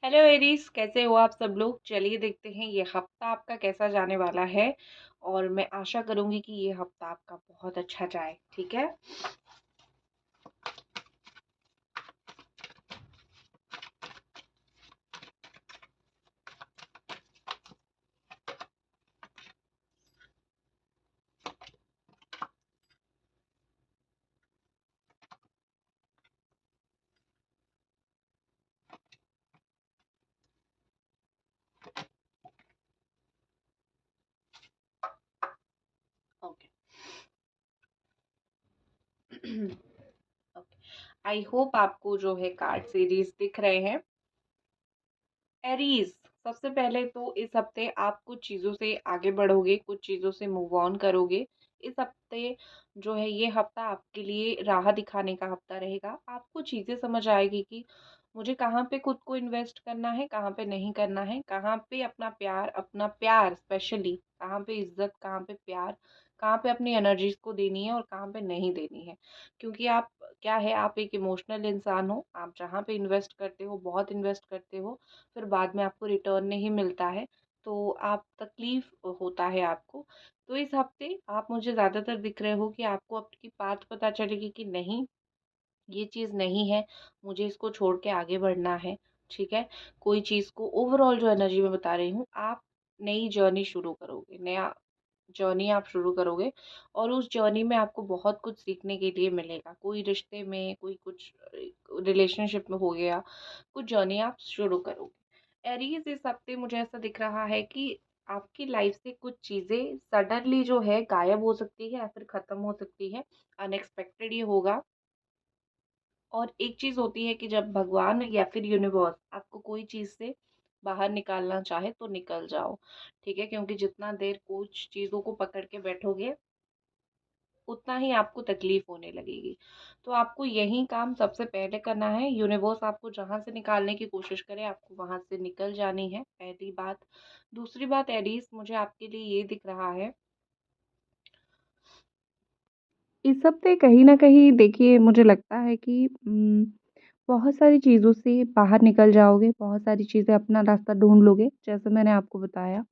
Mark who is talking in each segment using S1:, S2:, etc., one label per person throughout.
S1: Hello Aries, कैसे हो आप सब लोग। चलिए देखते हैं ये हफ्ता आपका कैसा जाने वाला है। और मैं आशा करूंगी कि ये हफ्ता आपका बहुत अच्छा जाए। ठीक है। ओके। ओके। आई होप आपको जो है कार्ड सीरीज दिख रहे हैं। एरीज, सबसे पहले तो इस हफ्ते आप कुछ चीज़ों से आगे बढ़ोगे, कुछ चीज़ों से मूव ऑन करोगे। इस हफ्ते जो है ये हफ्ता आपके लिए राह दिखाने का हफ्ता रहेगा। आपको चीज़ें समझ आएगी कि मुझे कहाँ पे खुद को इन्वेस्ट करना है, कहाँ पे नहीं करना है, कहाँ पे अपना प्यार स्पेशली, कहाँ पे इज्जत, कहाँ पे प्यार, कहाँ पे अपनी एनर्जीज को देनी है और कहाँ पे नहीं देनी है। क्योंकि आप क्या है, आप एक इमोशनल इंसान हो। आप जहाँ पे इन्वेस्ट करते हो, बहुत इन्वेस्ट करते हो, फिर बाद में आपको रिटर्न नहीं मिलता है, तो आप तकलीफ होता है आपको। तो इस हफ्ते आप मुझे ज़्यादातर दिख रहे हो कि आपको आपकी बात पता चलेगी कि नहीं, ये चीज़ नहीं है, मुझे इसको छोड़ के आगे बढ़ना है। ठीक है। कोई चीज़ को ओवरऑल जो एनर्जी मैं बता रही हूँ, आप नई जर्नी शुरू करोगे, नया जर्नी आप शुरू करोगे। और उस जर्नी में आपको बहुत कुछ सीखने के लिए मिलेगा। कोई रिश्ते में, कोई कुछ रिलेशनशिप में हो गया, कुछ जर्नी आप शुरू करोगे। एरीज, इस हफ्ते मुझे ऐसा दिख रहा है कि आपकी लाइफ से कुछ चीज़ें सडनली जो है गायब हो सकती है या फिर ख़त्म हो सकती है। अनएक्सपेक्टेड ये होगा। और एक चीज़ होती है कि जब भगवान या फिर यूनिवर्स आपको कोई चीज़ से बाहर निकालना चाहे तो निकल जाओ। ठीक है। क्योंकि जितना देर कुछ चीज़ों को पकड़ के बैठोगे, उतना ही आपको तकलीफ होने लगेगी। तो आपको यही काम सबसे पहले करना है। यूनिवर्स आपको जहाँ से निकालने की कोशिश करे, आपको वहां से निकल जानी है, पहली बात। दूसरी बात एरीज, मुझे आपके लिए ये दिख रहा है, इस हफ्ते कहीं न कहीं देखिए मुझे लगता है कि बहुत सारी चीज़ों से बाहर निकल जाओगे, बहुत सारी चीज़ें अपना रास्ता ढूँढ लोगे, जैसे मैंने आपको बताया।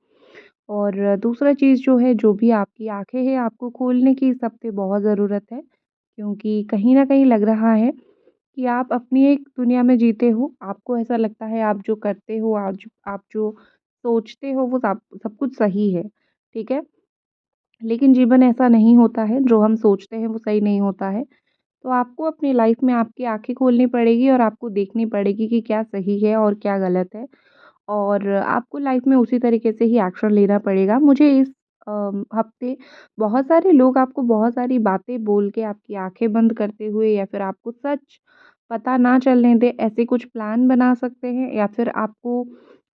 S1: और दूसरा चीज़ जो है, जो भी आपकी आँखें हैं, आपको खोलने की इस हफ्ते बहुत ज़रूरत है। क्योंकि कहीं न कहीं लग रहा है कि आप अपनी एक दुनिया में जीते हो। आपको ऐसा लगता है आप जो करते हो, आज आप जो सोचते हो वो सब कुछ सही है, ठीक है? लेकिन जीवन ऐसा नहीं होता है, जो हम सोचते हैं वो सही नहीं होता है। तो आपको अपनी लाइफ में आपकी आँखें खोलनी पड़ेगी और आपको देखनी पड़ेगी कि क्या सही है और क्या गलत है। और आपको लाइफ में उसी तरीके से ही एक्शन लेना पड़ेगा। मुझे इस हफ्ते बहुत सारे लोग आपको बहुत सारी बातें बोल के आपकी आँखें बंद करते हुए या फिर आपको सच पता ना चलने दें, ऐसे कुछ प्लान बना सकते हैं या फिर आपको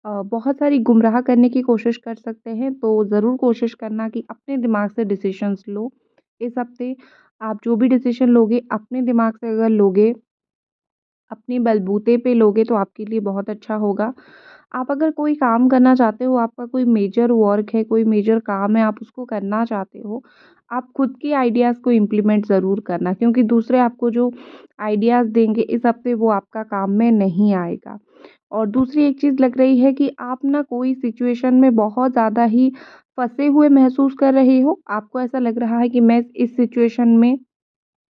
S1: बहुत सारी गुमराह करने की कोशिश कर सकते हैं। तो ज़रूर कोशिश करना कि अपने दिमाग से डिसीजंस लो। इस हफ्ते आप जो भी डिसीजन लोगे, अपने दिमाग से अगर लोगे, अपने बलबूते पे लोगे तो आपके लिए बहुत अच्छा होगा। आप अगर कोई काम करना चाहते हो, आपका कोई मेजर वर्क है, कोई मेजर काम है, आप उसको करना चाहते हो, आप खुद के आइडियाज़ को इम्प्लीमेंट ज़रूर करना, क्योंकि दूसरे आपको जो आइडियाज़ देंगे इस हफ्ते वो आपका काम में नहीं आएगा। और दूसरी एक चीज़ लग रही है कि आप ना कोई सिचुएशन में बहुत ज़्यादा ही फँसे हुए महसूस कर रहे हो। आपको ऐसा लग रहा है कि मैं इस सिचुएशन में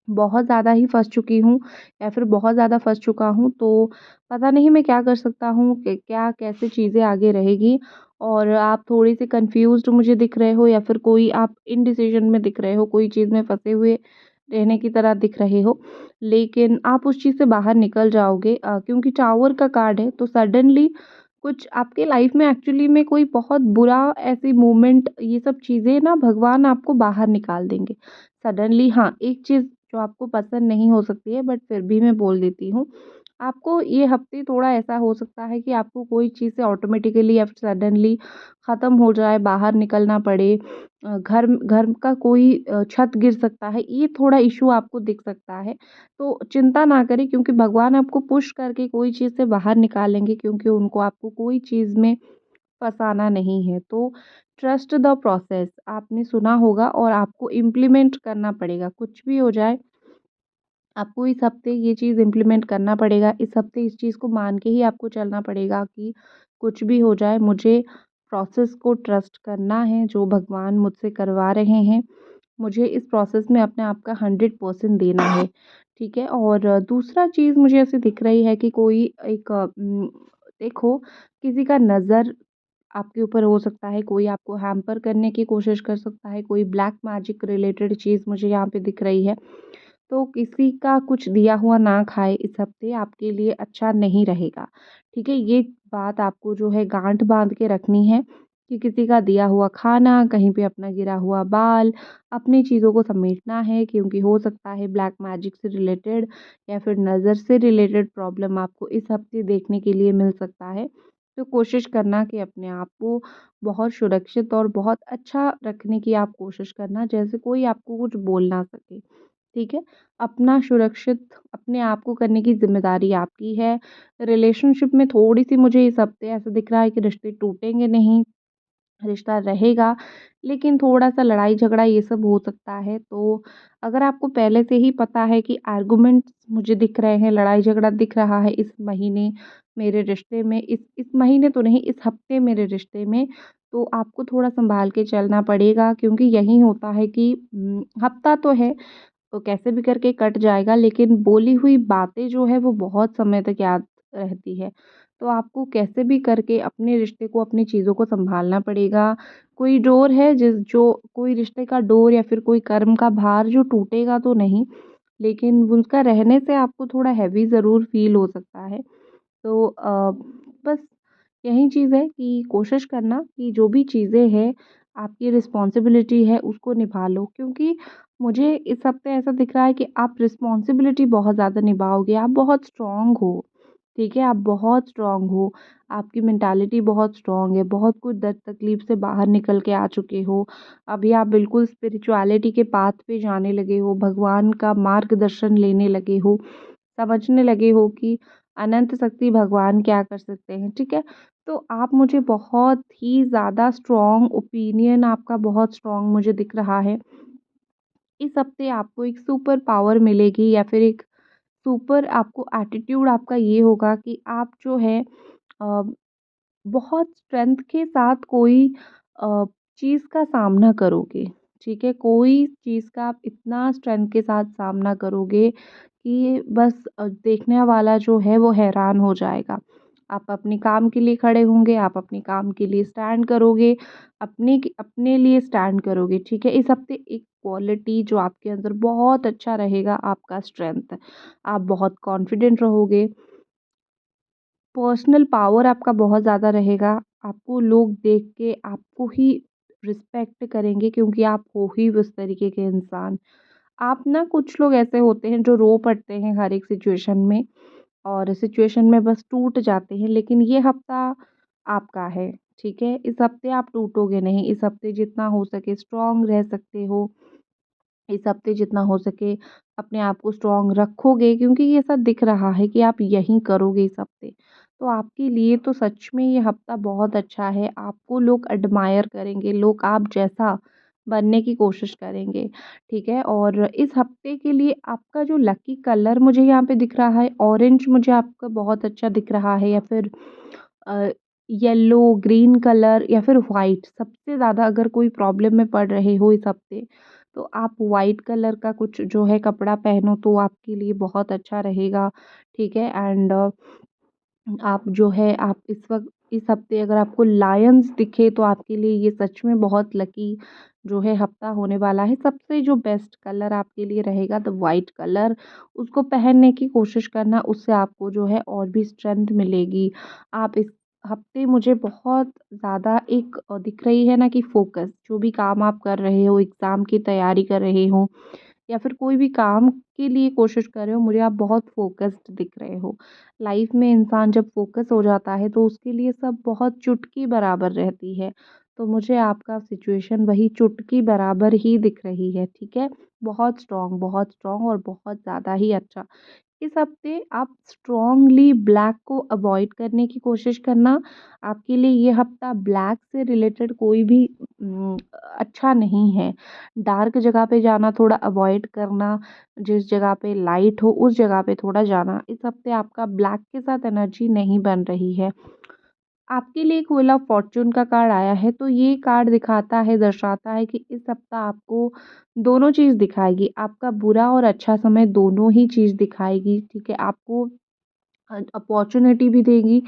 S1: बहुत ज़्यादा ही फँस चुकी हूँ या फिर बहुत ज़्यादा फँस चुका हूँ, तो पता नहीं मैं क्या कर सकता हूँ, कि क्या कैसे चीज़ें आगे रहेगी। और आप थोड़े-से कन्फ्यूज़्ड मुझे दिख रहे हो या फिर कोई आप इनडिसिज़न में दिख रहे हो, कोई चीज़ में फँसे हुए रहने की तरह दिख रहे हो। लेकिन आप उस चीज़ से बाहर निकल जाओगे, क्योंकि टावर का कार्ड है, तो सडनली कुछ आपके लाइफ़ में एक्चुअली में कोई बहुत बुरा ऐसी मूवमेंट, ये सब चीज़ें ना भगवान आपको बाहर निकाल देंगे। सडनली हाँ, एक चीज़ जो आपको पसंद नहीं हो सकती है, बट फिर भी मैं बोल देती हूँ। आपको ये हफ़्ते थोड़ा ऐसा हो सकता है कि आपको कोई चीज़ से ऑटोमेटिकली या फिर सडनली ख़त्म हो जाए, बाहर निकलना पड़े। घर घर का कोई छत गिर सकता है, ये थोड़ा इश्यू आपको दिख सकता है। तो चिंता ना करें, क्योंकि भगवान आपको पुश करके कोई चीज़ से बाहर निकालेंगे, क्योंकि उनको आपको कोई चीज़ में फँसाना नहीं है। तो ट्रस्ट द प्रोसेस आपने सुना होगा और आपको इम्प्लीमेंट करना पड़ेगा। कुछ भी हो जाए, आपको इस हफ्ते ये चीज़ इम्प्लीमेंट करना पड़ेगा। इस हफ्ते इस चीज़ को मान के ही आपको चलना पड़ेगा कि कुछ भी हो जाए मुझे प्रोसेस को ट्रस्ट करना है, जो भगवान मुझसे करवा रहे हैं, मुझे इस प्रोसेस में अपने आप का 100% देना है, ठीक है? और दूसरा चीज़ मुझे ऐसे दिख रही है कि कोई एक देखो किसी का नज़र आपके ऊपर हो सकता है, कोई आपको हैम्पर करने की कोशिश कर सकता है, कोई ब्लैक मैजिक रिलेटेड चीज़ मुझे यहाँ पे दिख रही है। तो किसी का कुछ दिया हुआ ना खाएँ इस हफ्ते आपके लिए अच्छा नहीं रहेगा, ठीक है? ये बात आपको जो है गाँठ बाँध के रखनी है कि किसी का दिया हुआ खाना, कहीं पे अपना गिरा हुआ बाल, अपनी चीज़ों को समेटना है क्योंकि हो सकता है ब्लैक मैजिक से रिलेटेड या फिर नज़र से रिलेटेड प्रॉब्लम आपको इस हफ्ते देखने के लिए मिल सकता है। तो कोशिश करना कि अपने आप को बहुत सुरक्षित और बहुत अच्छा रखने की आप कोशिश करना, जैसे कोई आपको कुछ बोल ना सके। ठीक है? अपना सुरक्षित अपने आप को करने की ज़िम्मेदारी आपकी है। रिलेशनशिप में थोड़ी-सी मुझे इस हफ़्ते ऐसा दिख रहा है कि रिश्ते टूटेंगे नहीं, रिश्ता रहेगा, लेकिन थोड़ा-सा लड़ाई-झगड़ा ये सब हो सकता है। तो अगर आपको पहले से ही पता है कि आर्गुमेंट्स मुझे दिख रहे हैं, लड़ाई-झगड़ा दिख रहा है इस महीने मेरे रिश्ते में, इस महीने तो नहीं, इस हफ़्ते मेरे रिश्ते में, तो आपको थोड़ा सँभाल के चलना पड़ेगा क्योंकि यही होता है कि हफ़्ता तो है तो कैसे भी करके कट जाएगा लेकिन बोली हुई बातें जो है वो बहुत समय तक याद रहती है। तो आपको कैसे भी करके अपने रिश्ते को, अपनी चीज़ों को सँभालना पड़ेगा। कोई डोर है जिस जो कोई रिश्ते का डोर या फिर कोई कर्म का भार जो टूटेगा तो नहीं, लेकिन उसका रहने से आपको थोड़ा हेवी ज़रूर फ़ील हो सकता है। तो बस यही चीज़ है कि कोशिश करना कि जो भी चीज़ें हैं, आपकी रिस्पॉन्सिबिलिटी है उसको निभा लो क्योंकि मुझे इस हफ़्ते ऐसा दिख रहा है कि आप रिस्पॉन्सिबिलिटी बहुत ज़्यादा निभाओगे, आप बहुत स्ट्रॉन्ग हो, ठीक है? आप बहुत स्ट्रॉन्ग हो, आपकी मेंटालिटी बहुत स्ट्रॉन्ग है, बहुत कुछ दर्द तकलीफ़ से बाहर निकल के आ चुके हो। अभी आप बिल्कुल स्पिरिचुअलिटी के पाथ पे जाने लगे हो, भगवान का मार्गदर्शन लेने लगे हो, समझने लगे हो कि अनंत शक्ति भगवान क्या कर सकते हैं, ठीक है? तो आप मुझे बहुत ही ज़्यादा स्ट्रॉन्ग ओपिनियन आपका बहुत स्ट्रॉन्ग मुझे दिख रहा है। इस हफ्ते आपको एक सुपर पावर मिलेगी या फिर एक सुपर आपको एटीट्यूड आपका ये होगा कि आप जो है अ, बहुत स्ट्रेंथ के साथ कोई अ, चीज़ का सामना करोगे, ठीक है? कोई चीज़ का आप इतना स्ट्रेंथ के साथ सामना करोगे कि बस देखने वाला जो है वो हैरान हो जाएगा। आप अपने काम के लिए खड़े होंगे, आप अपने काम के लिए स्टैंड करोगे, अपने लिए स्टैंड करोगे, ठीक है? इस हफ्ते एक क्वालिटी जो आपके अंदर बहुत अच्छा रहेगा आपका स्ट्रेंथ। आप बहुत कॉन्फिडेंट रहोगे, पर्सनल पावर आपका बहुत ज़्यादा रहेगा। आपको लोग देख के आपको ही रिस्पेक्ट करेंगे क्योंकि आप हो ही उस तरीके के इंसान। आप ना कुछ लोग ऐसे होते हैं जो रो पड़ते हैं हर एक सिचुएशन में और सिचुएशन में बस टूट जाते हैं, लेकिन ये हफ़्ता आपका है, ठीक है? इस हफ़्ते आप टूटोगे नहीं, इस हफ़्ते जितना हो सके स्ट्रॉन्ग रह सकते हो। इस हफ्ते जितना हो सके अपने आप को स्ट्रॉन्ग रखोगे क्योंकि ये सब दिख रहा है कि आप यही करोगे इस हफ्ते। तो आपके लिए तो सच में ये हफ्ता बहुत अच्छा है। आपको लोग एडमायर करेंगे, लोग आप जैसा बनने की कोशिश करेंगे, ठीक है? और इस हफ्ते के लिए आपका जो लकी कलर मुझे यहाँ पे दिख रहा है, ऑरेंज मुझे आपका बहुत अच्छा दिख रहा है या फिर अ, येलो, ग्रीन कलर या फिर व्हाइट। सबसे ज़्यादा अगर कोई प्रॉब्लम में पड़ रहे हो इस हफ्ते तो आप व्हाइट कलर का कुछ जो है कपड़ा पहनो तो आपके लिए बहुत अच्छा रहेगा, ठीक है? एंड आप जो है आप इस वक़्त इस हफ़्ते अगर आपको लायंस दिखे तो आपके लिए ये सच में बहुत लकी जो है हफ़्ता होने वाला है। सबसे जो बेस्ट कलर आपके लिए रहेगा द व्हाइट कलर, उसको पहनने की कोशिश करना, उससे आपको जो है और भी स्ट्रेंथ मिलेगी। आप इस हफ़्ते मुझे बहुत ज़्यादा एक दिख रही है ना कि फ़ोकस, जो भी काम आप कर रहे हो, एग्ज़ाम की तैयारी कर रहे हो या फिर कोई भी काम के लिए कोशिश कर रहे हो, मुझे आप बहुत फ़ोकस्ड दिख रहे हो। लाइफ में इंसान जब फ़ोकस हो जाता है तो उसके लिए सब बहुत चुटकी बराबर रहती है। तो मुझे आपका सिचुएशन वही चुटकी बराबर ही दिख रही है, ठीक है? बहुत स्ट्रॉन्ग और बहुत ज़्यादा ही अच्छा। इस हफ्ते आप स्ट्रॉन्गली ब्लैक को अवॉइड करने की कोशिश करना। आपके लिए ये हफ्ता ब्लैक से रिलेटेड कोई भी अच्छा नहीं है। डार्क जगह पे जाना थोड़ा अवॉइड करना, जिस जगह पे लाइट हो उस जगह पे थोड़ा जाना। इस हफ्ते आपका ब्लैक के साथ एनर्जी नहीं बन रही है। आपके लिए एक व्हील ऑफ फॉर्च्यून का कार्ड आया है, तो ये कार्ड दिखाता है, दर्शाता है कि इस सप्ताह आपको दोनों चीज़ दिखाएगी। आपका बुरा और अच्छा समय दोनों ही चीज़ दिखाएगी, ठीक है? आपको अपॉर्चुनिटी भी देगी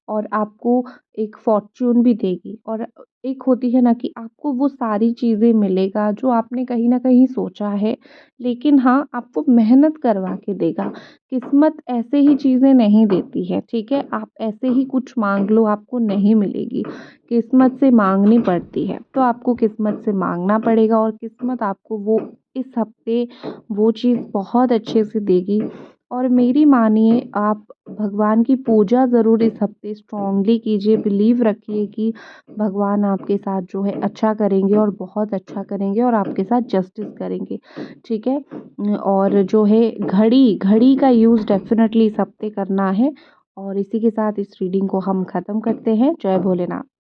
S1: और आपको एक फॉर्च्यून भी देगी। और एक होती है ना कि आपको वो सारी चीज़ें मिलेगा जो आपने कहीं न कहीं सोचा है, लेकिन हाँ, आपको मेहनत करवा के देगा। किस्मत ऐसे ही चीज़ें नहीं देती है, ठीक है? आप ऐसे ही कुछ माँग लो, आपको नहीं मिलेगी। किस्मत से माँगनी पड़ती है, तो आपको किस्मत से माँगना पड़ेगा और किस्मत आपको वो इस हफ़्ते वो चीज़ बहुत अच्छे से देगी। और मेरी मानिए, आप भगवान की पूजा ज़रूर इस हफ़्ते स्ट्रॉन्गली कीजिए, बिलीव रखिए कि भगवान आपके साथ जो है अच्छा करेंगे और बहुत अच्छा करेंगे और आपके साथ जस्टिस करेंगे, ठीक है? और जो है घड़ी घड़ी का यूज़ डेफ़िनेटली इस हफ़्ते करना है। और इसी के साथ इस रीडिंग को हम ख़त्म करते हैं। जय भोलेनाथ।